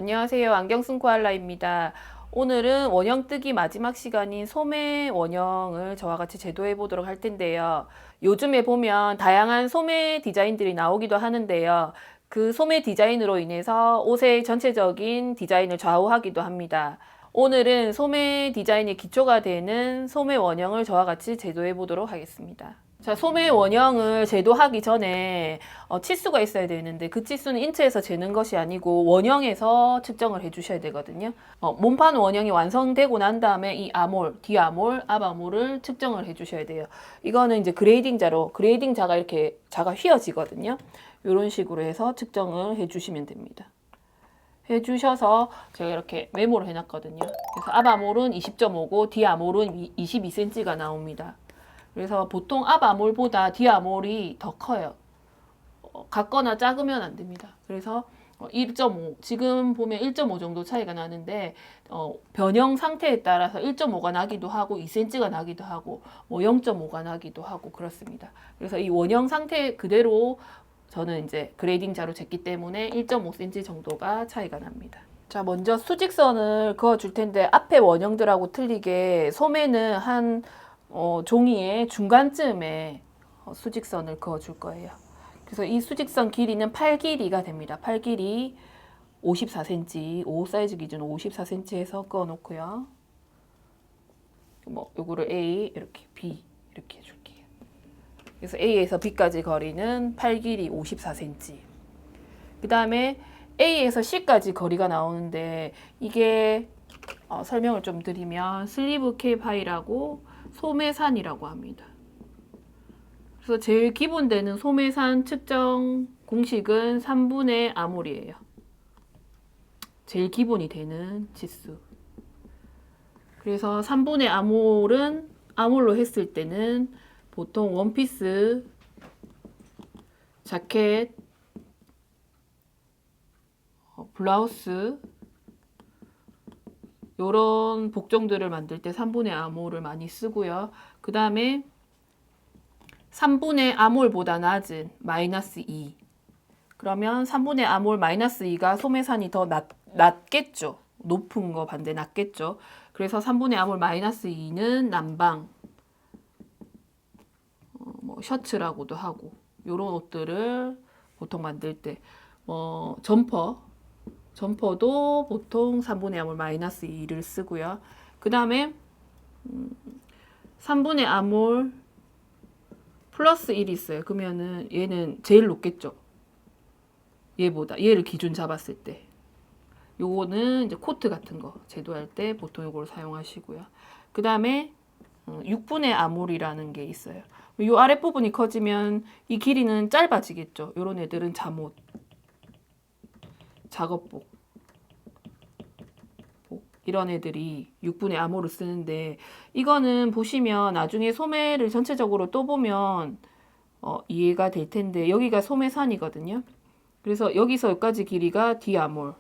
안녕하세요. 안경 쓴 코알라입니다. 오늘은 원형 뜨기 마지막 시간인 소매 원형을 저와 같이 제도해 보도록 할 텐데요. 요즘에 보면 다양한 소매 디자인들이 나오기도 하는데요. 그 소매 디자인으로 인해서 옷의 전체적인 디자인을 좌우하기도 합니다. 오늘은 소매 디자인의 기초가 되는 소매 원형을 저와 같이 제도해 보도록 하겠습니다. 자, 소매 원형을 제도하기 전에 치수가 있어야 되는데 그 치수는 인체에서 재는 것이 아니고 원형에서 측정을 해 주셔야 되거든요. 몸판 원형이 완성되고 난 다음에 이 아몰, 디아몰, 앞아몰을 측정을 해 주셔야 돼요. 이거는 이제 그레이딩 자가 이렇게 자가 휘어지거든요. 이런 식으로 해서 측정을 해 주시면 됩니다. 해 주셔서 제가 이렇게 메모를 해 놨거든요. 그래서 앞아몰은 20.5고 디아몰은 22cm가 나옵니다. 그래서 보통 앞아몰보다 뒤아몰이 더 커요. 같거나 작으면 안 됩니다. 그래서 1.5, 지금 보면 1.5 정도 차이가 나는데 변형 상태에 따라서 1.5가 나기도 하고 2cm가 나기도 하고 뭐 0.5가 나기도 하고 그렇습니다. 그래서 이 원형 상태 그대로 저는 이제 그레이딩 자로 쟀기 때문에 1.5cm 정도가 차이가 납니다. 자, 먼저 수직선을 그어 줄 텐데 앞에 원형들하고 틀리게 소매는 한 종이의 중간쯤에 수직선을 그어 줄 거예요. 그래서 이 수직선 길이는 팔 길이가 됩니다. 팔 길이 54cm, 5 사이즈 기준 54cm 해서 그어 놓고요. 뭐 요거를 A, 이렇게 B 이렇게 해줄게요. 그래서 A에서 B까지 거리는 팔 길이 54cm. 그 다음에 A에서 C까지 거리가 나오는데 이게 설명을 좀 드리면 슬리브 캡 하이라고 소매산이라고 합니다. 그래서 제일 기본되는 소매산 측정 공식은 3분의 아몰이에요. 제일 기본이 되는 지수. 그래서 3분의 아몰은 아몰로 했을 때는 보통 원피스, 자켓, 블라우스 요런 복종들을 만들 때 3분의 아몰을 많이 쓰고요. 그 다음에 3분의 아몰보다 낮은 마이너스 2. 그러면 3분의 아몰 마이너스 2가 소매산이 더 낮겠죠. 높은 거 반대 낮겠죠. 그래서 3분의 아몰 마이너스 2는 남방, 뭐 셔츠라고도 하고 요런 옷들을 보통 만들 때 점퍼도 보통 3분의 아몰 마이너스 2를 쓰고요. 그 다음에 3분의 아몰 플러스 1이 있어요. 그러면은 얘는 제일 높겠죠. 얘를 기준 잡았을 때. 요거는 이제 코트 같은 거 제도할 때 보통 요걸 사용하시고요. 그 다음에 6분의 아몰이라는 게 있어요. 요 아랫부분이 커지면 이 길이는 짧아지겠죠. 요런 애들은 잠옷, 작업복 이런 애들이 6분의 아몰을 쓰는데 이거는 보시면 나중에 소매를 전체적으로 또 보면 이해가 될 텐데 여기가 소매산이거든요. 그래서 여기서 여기까지 길이가 뒤아몰,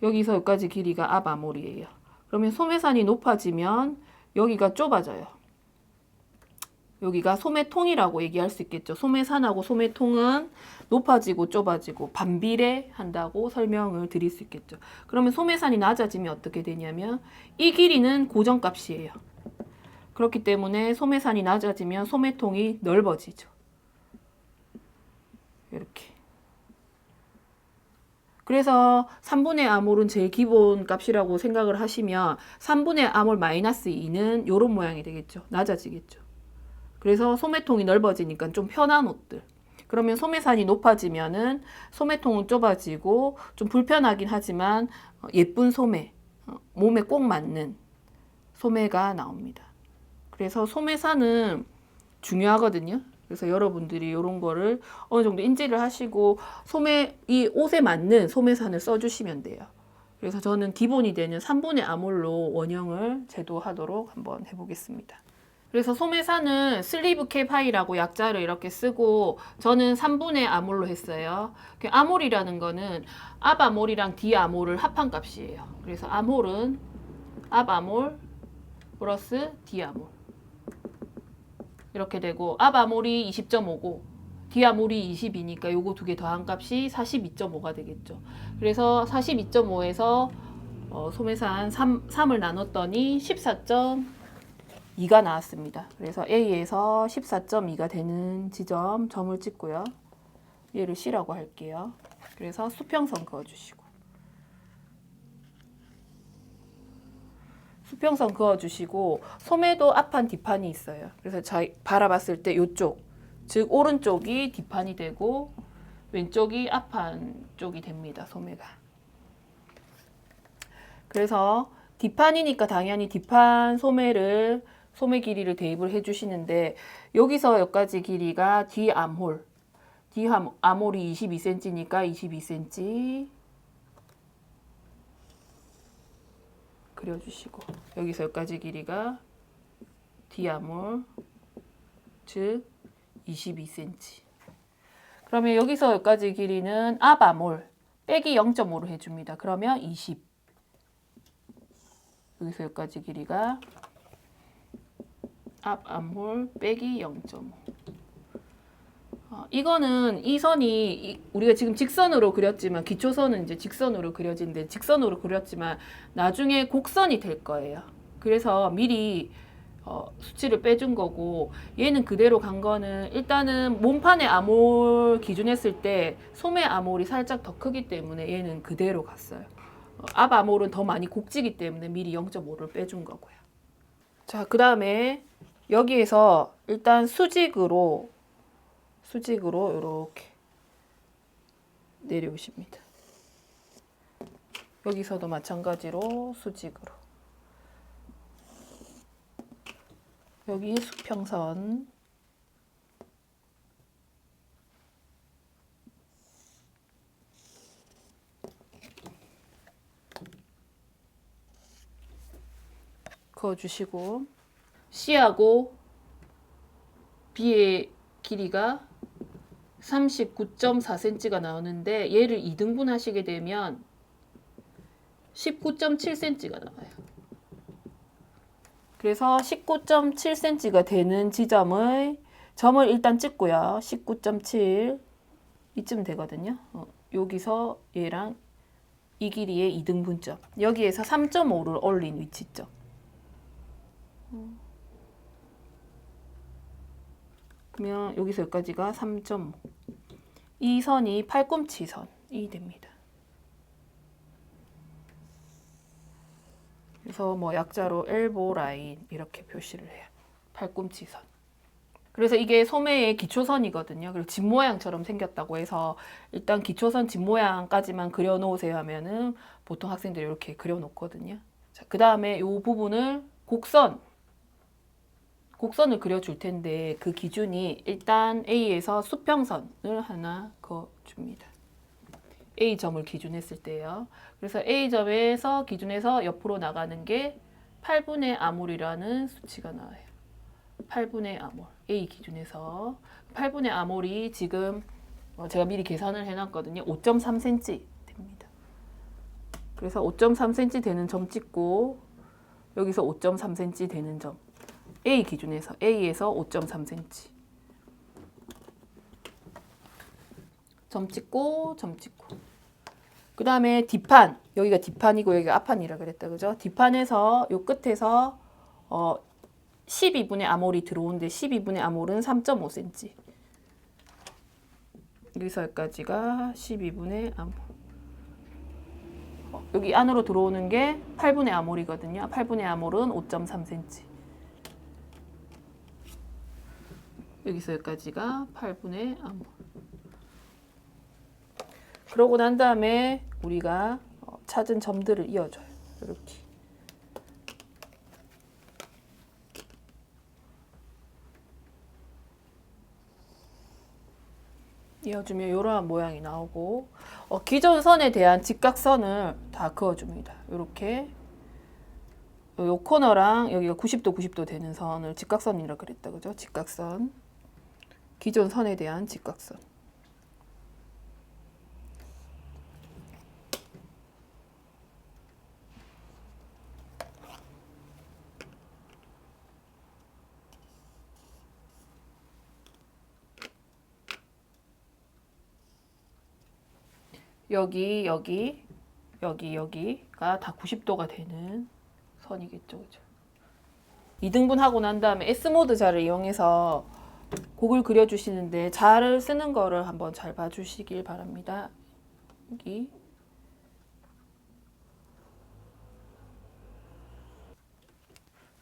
여기서 여기까지 길이가 앞아몰이에요. 그러면 소매산이 높아지면 여기가 좁아져요. 여기가 소매통이라고 얘기할 수 있겠죠. 소매산하고 소매통은 높아지고 좁아지고 반비례한다고 설명을 드릴 수 있겠죠. 그러면 소매산이 낮아지면 어떻게 되냐면 이 길이는 고정값이에요. 그렇기 때문에 소매산이 낮아지면 소매통이 넓어지죠. 이렇게. 그래서 3분의 아몰은 제일 기본 값이라고 생각을 하시면 3분의 아몰 마이너스 2는 이런 모양이 되겠죠. 낮아지겠죠. 그래서 소매통이 넓어지니까 좀 편한 옷들. 그러면 소매산이 높아지면은 소매통은 좁아지고 좀 불편하긴 하지만 예쁜 소매, 몸에 꼭 맞는 소매가 나옵니다. 그래서 소매산은 중요하거든요. 그래서 여러분들이 이런 거를 어느 정도 인지를 하시고 이 옷에 맞는 소매산을 써주시면 돼요. 그래서 저는 기본이 되는 3분의 아몰로 원형을 제도하도록 한번 해보겠습니다. 그래서 소매산은 슬리브 캡 하이라고 약자를 이렇게 쓰고 저는 3분의 아몰로 했어요. 아몰이라는 거는 앞아몰이랑 뒤아몰을 합한 값이에요. 그래서 아몰은 앞아몰 플러스 뒤아몰 이렇게 되고 앞아몰이 20.5고 디아몰이 20이니까 요거 두 개 더한 값이 42.5가 되겠죠. 그래서 42.5에서 소매산 3을 나눴더니 14.2가 나왔습니다. 그래서 A에서 14.2가 되는 지점 점을 찍고요. 얘를 C라고 할게요. 그래서 수평선 그어주시고 수평선 그어주시고 소매도 앞판 뒷판이 있어요. 그래서 바라봤을 때 이쪽 즉 오른쪽이 뒷판이 되고 왼쪽이 앞판 쪽이 됩니다. 소매가. 그래서 뒷판이니까 당연히 뒷판 소매 길이를 대입을 해주시는데 여기서 여기까지 길이가 뒤암홀이 22cm니까 22cm 그려주시고 여기서 여기까지 길이가 뒤암홀 즉 22cm. 그러면 여기서 여기까지 길이는 앞암홀 빼기 0.5로 해줍니다. 그러면 20. 여기서 여기까지 길이가 앞암홀 빼기 0.5. 이거는 이 선이 우리가 지금 직선으로 그렸지만 기초선은 이제 직선으로 그려진데 직선으로 그렸지만 나중에 곡선이 될 거예요. 그래서 미리 수치를 빼준 거고 얘는 그대로 간 거는 일단은 몸판의 암홀 기준했을 때 소매 암홀이 살짝 더 크기 때문에 얘는 그대로 갔어요. 앞 암홀은 더 많이 곡지기 때문에 미리 0.5를 빼준 거고요. 자, 그 다음에 여기에서 일단 수직으로 이렇게 내려오십니다. 여기서도 마찬가지로 수직으로. 여기 수평선. 그어주시고 C하고 B의 길이가 39.4cm가 나오는데 얘를 2등분 하시게 되면 19.7cm가 나와요. 그래서 19.7cm가 되는 점을 일단 찍고요. 19.7 이쯤 되거든요. 여기서 얘랑 이 길이의 2등분점. 여기에서 3.5를 올린 위치점. 그러면 여기서 여기까지가 3.5. 이 선이 팔꿈치 선이 됩니다. 그래서 뭐 약자로 엘보 라인 이렇게 표시를 해요. 팔꿈치 선. 그래서 이게 소매의 기초선이거든요. 그리고 집 모양처럼 생겼다고 해서 일단 기초선 집 모양까지만 그려놓으세요 하면은 보통 학생들이 이렇게 그려놓거든요. 자, 그 다음에 이 부분을 곡선을 그려줄 텐데 그 기준이 일단 A에서 수평선을 하나 그어줍니다. A점을 기준했을 때요. 그래서 A점에서 기준해서 옆으로 나가는 게 8분의 암홀이라는 수치가 나와요. 8분의 암홀. A 기준에서 8분의 암홀이 지금 제가 미리 계산을 해놨거든요. 5.3cm 됩니다. 그래서 5.3cm 되는 점 찍고 여기서 5.3cm 되는 점 A 기준에서 A에서 5.3cm 점 찍고 그 다음에 뒷판 여기가 뒷판이고 여기가 앞판이라 그랬다 그죠? 뒷판에서 요 끝에서 12분의 암홀이 들어오는데 12분의 암홀은 3.5cm 여기서 여기까지가 12분의 암홀 여기 안으로 들어오는 게 8분의 암홀이거든요. 8분의 암홀은 5.3cm 여기서 여기까지가 8분의 암홀. 그러고 난 다음에 우리가 찾은 점들을 이어줘요. 이렇게. 이어주면 이러한 모양이 나오고 기존 선에 대한 직각선을 다 그어줍니다. 이렇게 요 코너랑 여기가 90도 90도 되는 선을 직각선이라 그랬다 그죠? 직각선. 기존 선에 대한 직각선. 여기가 다 90도가 되는 선이겠죠. 그죠? 2등분 하고 난 다음에 S모드 자를 이용해서 곡을 그려주시는데 자를 쓰는 거를 한번 잘 봐주시길 바랍니다. 여기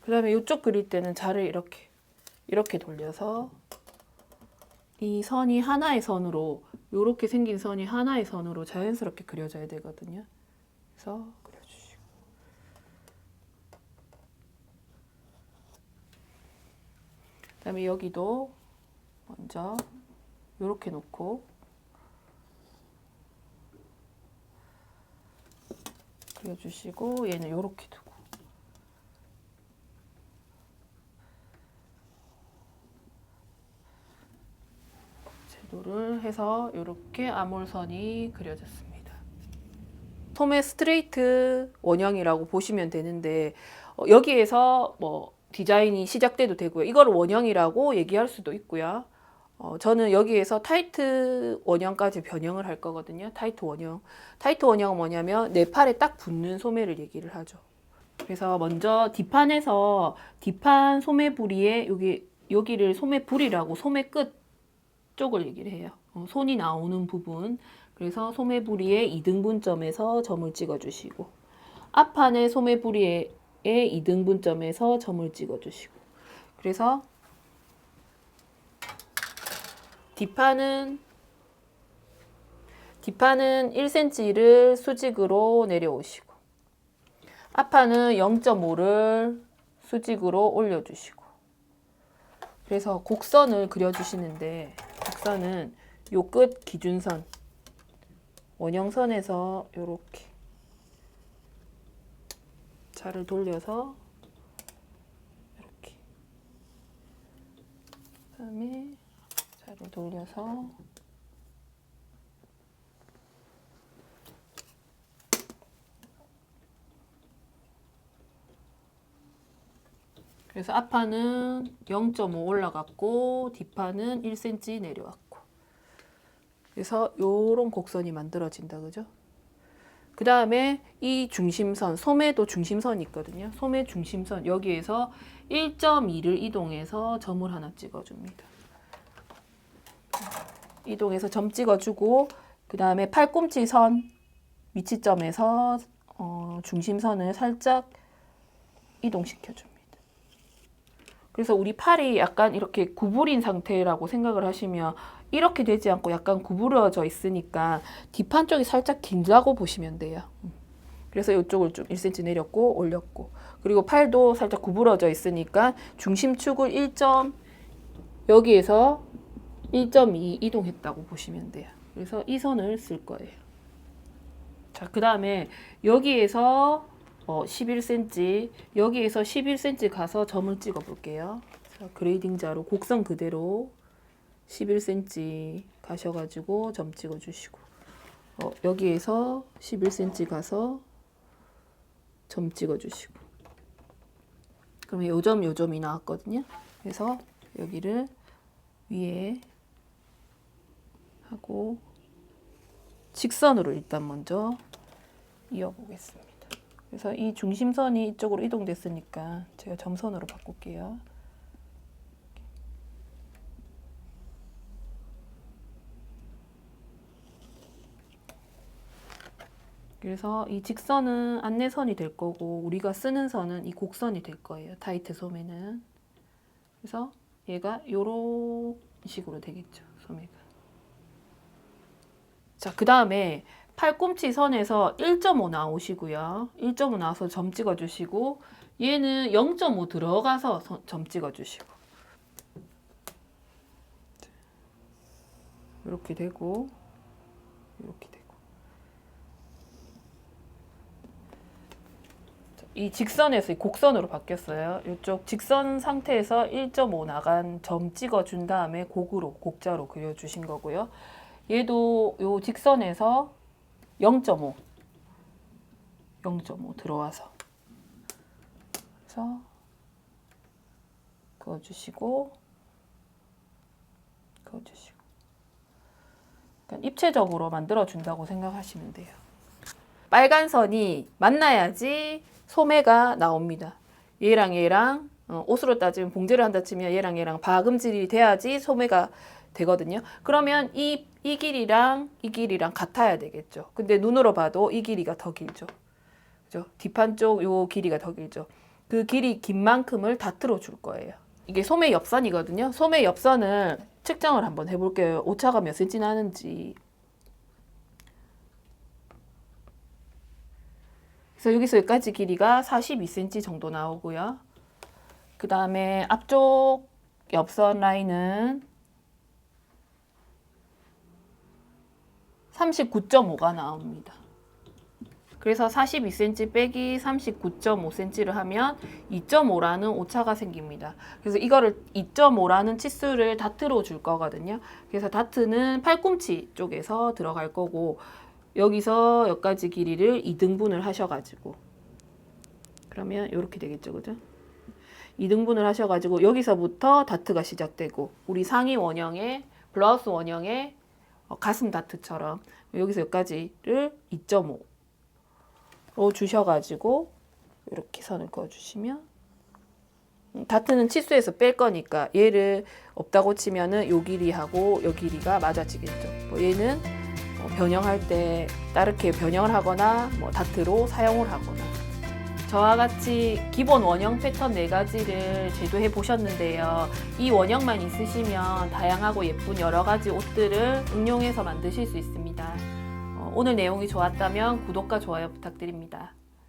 그 다음에 이쪽 그릴 때는 자를 이렇게 돌려서 이 선이 하나의 선으로 이렇게 생긴 선이 하나의 선으로 자연스럽게 그려져야 되거든요. 그래서 그려주시고 그 다음에 여기도 먼저 이렇게 놓고 그려주시고 얘는 이렇게 두고 제도를 해서 이렇게 아몰선이 그려졌습니다. 소매 스트레이트 원형이라고 보시면 되는데 여기에서 뭐 디자인이 시작돼도 되고요. 이걸 원형이라고 얘기할 수도 있고요. 저는 여기에서 타이트 원형까지 변형을 할 거거든요. 타이트 원형. 타이트 원형은 뭐냐면 내 팔에 딱 붙는 소매를 얘기를 하죠. 그래서 먼저 뒷판에서 뒷판 소매 부리에 여기를 소매 부리라고 소매 끝 쪽을 얘기를 해요. 손이 나오는 부분. 그래서 소매 부리의 2등분점에서 점을 찍어 주시고 앞판의 소매 부리의 2등분점에서 점을 찍어 주시고 그래서 뒷판은 1cm를 수직으로 내려오시고 앞판은 0.5를 수직으로 올려주시고 그래서 곡선을 그려주시는데 곡선은 요 끝 기준선 원형선에서 이렇게 자를 돌려서 이렇게 그다음에 자를 돌려서 그래서 앞판은 0.5 올라갔고 뒷판은 1cm 내려왔고 그래서 요런 곡선이 만들어진다 그죠? 그 다음에 이 중심선, 소매도 중심선이 있거든요. 소매 중심선 여기에서 1.2를 이동해서 점을 하나 찍어줍니다. 이동해서 점 찍어주고 그 다음에 팔꿈치 선 위치점에서 중심선을 살짝 이동시켜줍니다. 그래서 우리 팔이 약간 이렇게 구부린 상태라고 생각을 하시면 이렇게 되지 않고 약간 구부러져 있으니까 뒷판 쪽이 살짝 길다고 보시면 돼요. 그래서 이쪽을 좀 1cm 내렸고 올렸고 그리고 팔도 살짝 구부러져 있으니까 중심축을 여기에서 1.2 이동했다고 보시면 돼요. 그래서 이 선을 쓸 거예요. 자, 그 다음에 여기에서 11cm 여기에서 11cm 가서 점을 찍어 볼게요. 자, 그레이딩 자로 곡선 그대로 11cm 가셔가지고 점 찍어 주시고 여기에서 11cm 가서 점 찍어 주시고 그러면 요점이 나왔거든요. 그래서 여기를 위에 하고 직선으로 일단 먼저 이어 보겠습니다. 그래서 이 중심선이 이쪽으로 이동됐으니까 제가 점선으로 바꿀게요. 그래서 이 직선은 안내선이 될 거고 우리가 쓰는 선은 이 곡선이 될 거예요. 타이트 소매는. 그래서 얘가 요런 식으로 되겠죠. 소매가. 자, 그 다음에 팔꿈치 선에서 1.5 나오시고요. 1.5 나와서 점 찍어주시고 얘는 0.5 들어가서 점 찍어주시고 이렇게 되고 이렇게 되고 이 직선에서 곡선으로 바뀌었어요. 이쪽 직선 상태에서 1.5 나간 점 찍어준 다음에 곡자로 그려주신 거고요. 얘도 요 직선에서 0.5 들어와서 그래서 그어주시고 그러니까 입체적으로 만들어 준다고 생각하시면 돼요. 빨간 선이 만나야지 소매가 나옵니다. 얘랑 얘랑 옷으로 따지면 봉제를 한다 치면 얘랑 얘랑 박음질이 돼야지 소매가 되거든요. 그러면 이 길이랑 이 길이랑 같아야 되겠죠. 근데 눈으로 봐도 이 길이가 더 길죠. 그죠? 뒷판 쪽 요 길이가 더 길죠. 그 길이 긴 만큼을 다트로 줄 거예요. 이게 소매 옆선이거든요. 소매 옆선을 측정을 한번 해볼게요. 오차가 몇 cm 나는지. 그래서 여기서 여기까지 길이가 42cm 정도 나오고요. 그 다음에 앞쪽 옆선 라인은 39.5가 나옵니다. 그래서 42cm 빼기 39.5cm를 하면 2.5라는 오차가 생깁니다. 그래서 이거를 2.5라는 치수를 다트로 줄 거거든요. 그래서 다트는 팔꿈치 쪽에서 들어갈 거고 여기서 여기까지 길이를 2등분을 하셔가지고 그러면 이렇게 되겠죠, 그죠? 2등분을 하셔가지고 여기서부터 다트가 시작되고 우리 상의 원형의 블라우스 원형의 가슴 다트처럼 여기서 여기까지를 2.5로 주셔가지고 이렇게 선을 그어주시면 다트는 치수에서 뺄 거니까 얘를 없다고 치면은 요 길이하고 요 길이가 맞아지겠죠. 뭐 얘는 변형할 때 다르게 변형을 하거나 뭐 다트로 사용을 하거나 저와 같이 기본 원형 패턴 4가지를 제도해 보셨는데요. 이 원형만 있으시면 다양하고 예쁜 여러 가지 옷들을 응용해서 만드실 수 있습니다. 오늘 내용이 좋았다면 구독과 좋아요 부탁드립니다.